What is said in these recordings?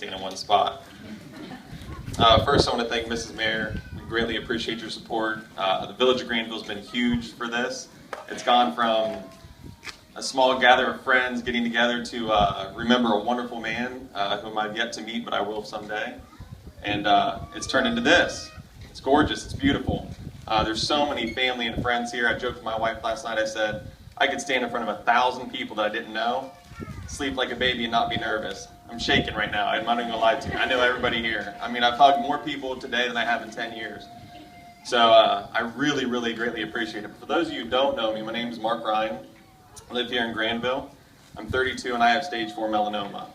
staying in one spot. First, I want to thank Mrs. Mayor. We greatly appreciate your support. The Village of Granville has been huge for this. It's gone from a small gather of friends getting together to remember a wonderful man whom I've yet to meet, but I will someday. And it's turned into this. It's gorgeous. It's beautiful. There's so many family and friends here. I joked with my wife last night. I said, I could stand in front of 1,000 people that I didn't know, sleep like a baby and not be nervous. I'm shaking right now. I'm not even going to lie to you. I know everybody here. I mean, I've hugged more people today than I have in 10 years. So I really, really greatly appreciate it. For those of you who don't know me, my name is Mark Rine. I live here in Granville. I'm 32 and I have stage 4 melanoma.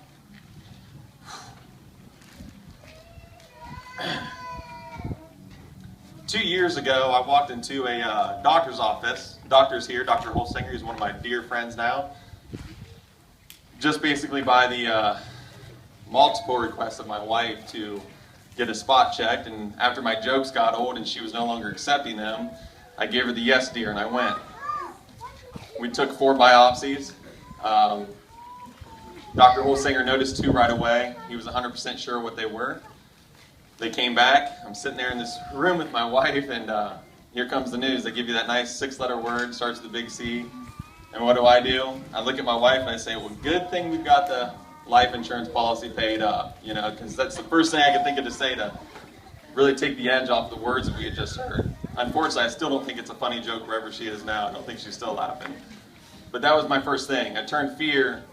2 years ago, I walked into a doctor's office. Doctor's here, Dr. Holsinger, he's one of my dear friends now. Just basically by the multiple requests of my wife to get a spot checked, and after my jokes got old and she was no longer accepting them, I gave her the yes dear and I went. We took 4 biopsies. Dr. Holsinger noticed 2 right away. He was 100% sure what they were. They came back. I'm sitting there in this room with my wife, and here comes the news. They give you that nice 6-letter word, starts with a big C. And what do? I look at my wife and I say, well, good thing we've got the life insurance policy paid up, you know, because that's the first thing I could think of to say to really take the edge off the words that we had just heard. Unfortunately, I still don't think it's a funny joke wherever she is now. I don't think she's still laughing. But that was my first thing. I turned fear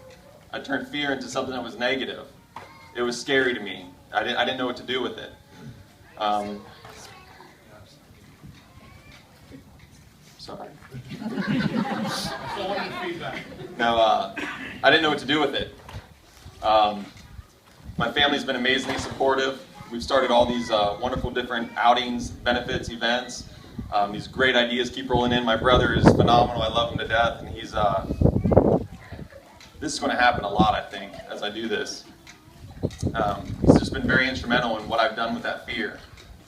into something that was negative. It was scary to me. I didn't know what to do with it. Sorry. No, I didn't know what to do with it. My family's been amazingly supportive. We've started all these wonderful different outings, benefits, events. These great ideas keep rolling in. My brother is phenomenal. I love him to death, and he's. This is going to happen a lot, I think, as I do this. He's just been very instrumental in what I've done with that fear.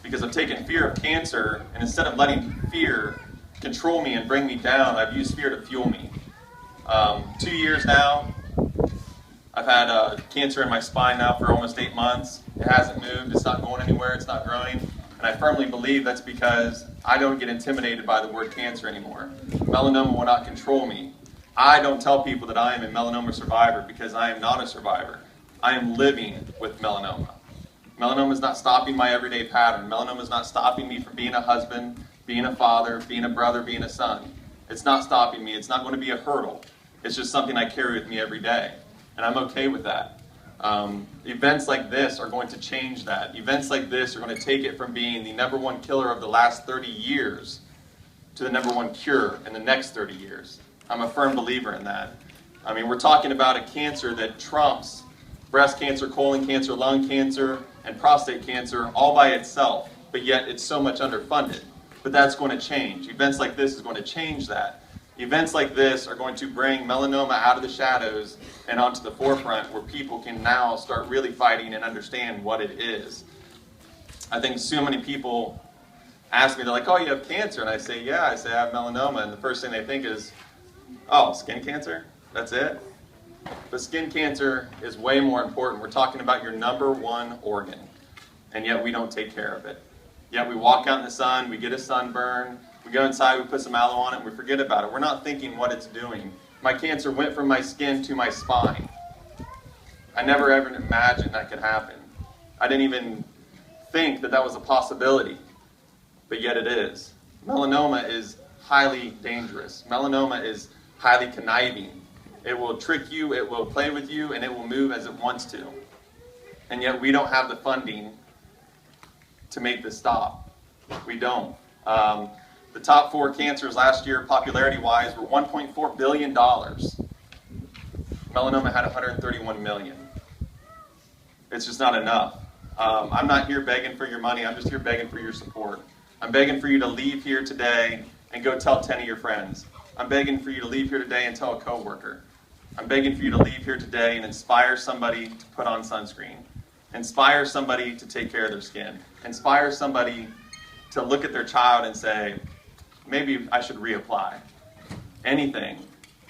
Because I've taken fear of cancer, and instead of letting fear control me and bring me down, I've used fear to fuel me. 2 years now, I've had cancer in my spine now for almost 8 months. It hasn't moved, it's not going anywhere, it's not growing. And I firmly believe that's because I don't get intimidated by the word cancer anymore. Melanoma will not control me. I don't tell people that I am a melanoma survivor because I am not a survivor. I am living with melanoma. Melanoma is not stopping my everyday pattern. Melanoma is not stopping me from being a husband, being a father, being a brother, being a son. It's not stopping me. It's not going to be a hurdle. It's just something I carry with me every day. And I'm okay with that. Events like this are going to change that. Events like this are going to take it from being the #1 killer of the last 30 years to the #1 cure in the next 30 years. I'm a firm believer in that. I mean, we're talking about a cancer that trumps breast cancer, colon cancer, lung cancer, and prostate cancer all by itself, but yet it's so much underfunded. But that's going to change. Events like this is going to change that. Events like this are going to bring melanoma out of the shadows and onto the forefront where people can now start really fighting and understand what it is. I think so many people ask me, they're like, oh, you have cancer? And I say, yeah, I say I have melanoma. And the first thing they think is, oh, skin cancer? That's it? But skin cancer is way more important. We're talking about your #1 organ, and yet we don't take care of it. Yet we walk out in the sun, we get a sunburn, we go inside, we put some aloe on it, and we forget about it. We're not thinking what it's doing. My cancer went from my skin to my spine. I never ever imagined that could happen. I didn't even think that that was a possibility, but yet it is. Melanoma is highly dangerous. Melanoma is highly conniving. It will trick you, it will play with you, and it will move as it wants to. And yet we don't have the funding to make this stop. We don't. The top 4 cancers last year, popularity-wise, were $1.4 billion. Melanoma had 131 million. It's just not enough. I'm not here begging for your money, I'm just here begging for your support. I'm begging for you to leave here today and go tell 10 of your friends. I'm begging for you to leave here today and tell a coworker. I'm begging for you to leave here today and inspire somebody to put on sunscreen. Inspire somebody to take care of their skin. Inspire somebody to look at their child and say, maybe I should reapply. Anything.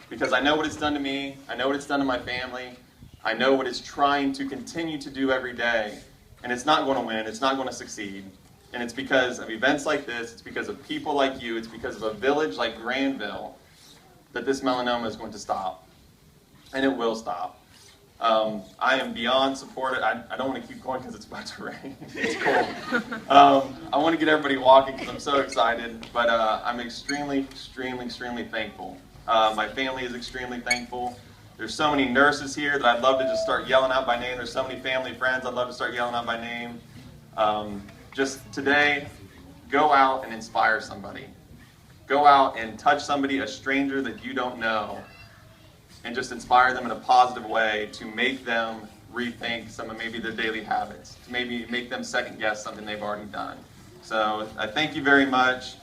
Because I know what it's done to me. I know what it's done to my family. I know what it's trying to continue to do every day, and it's not going to win, it's not going to succeed. And it's because of events like this, it's because of people like you, it's because of a village like Granville that this melanoma is going to stop. And it will stop. I am beyond supportive. I don't want to keep going because it's about to rain. It's cold. I want to get everybody walking because I'm so excited, but I'm extremely, extremely, extremely thankful. My family is extremely thankful. There's so many nurses here that I'd love to just start yelling out by name. There's so many family friends I'd love to start yelling out by name. Just today, go out and inspire somebody. Go out and touch somebody, a stranger that you don't know, and just inspire them in a positive way to make them rethink some of maybe their daily habits, to maybe make them second guess something they've already done. So I thank you very much.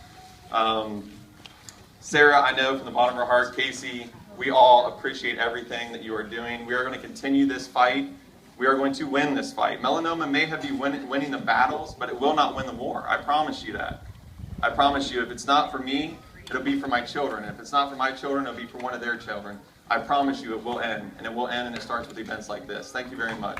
Sarah, I know from the bottom of our heart, Casey, we all appreciate everything that you are doing. We are going to continue this fight. We are going to win this fight. Melanoma may have been winning the battles, but it will not win the war. I promise you that. I promise you, if it's not for me, it'll be for my children. If it's not for my children, it'll be for one of their children. I promise you it will end, and it will end, and it starts with events like this. Thank you very much.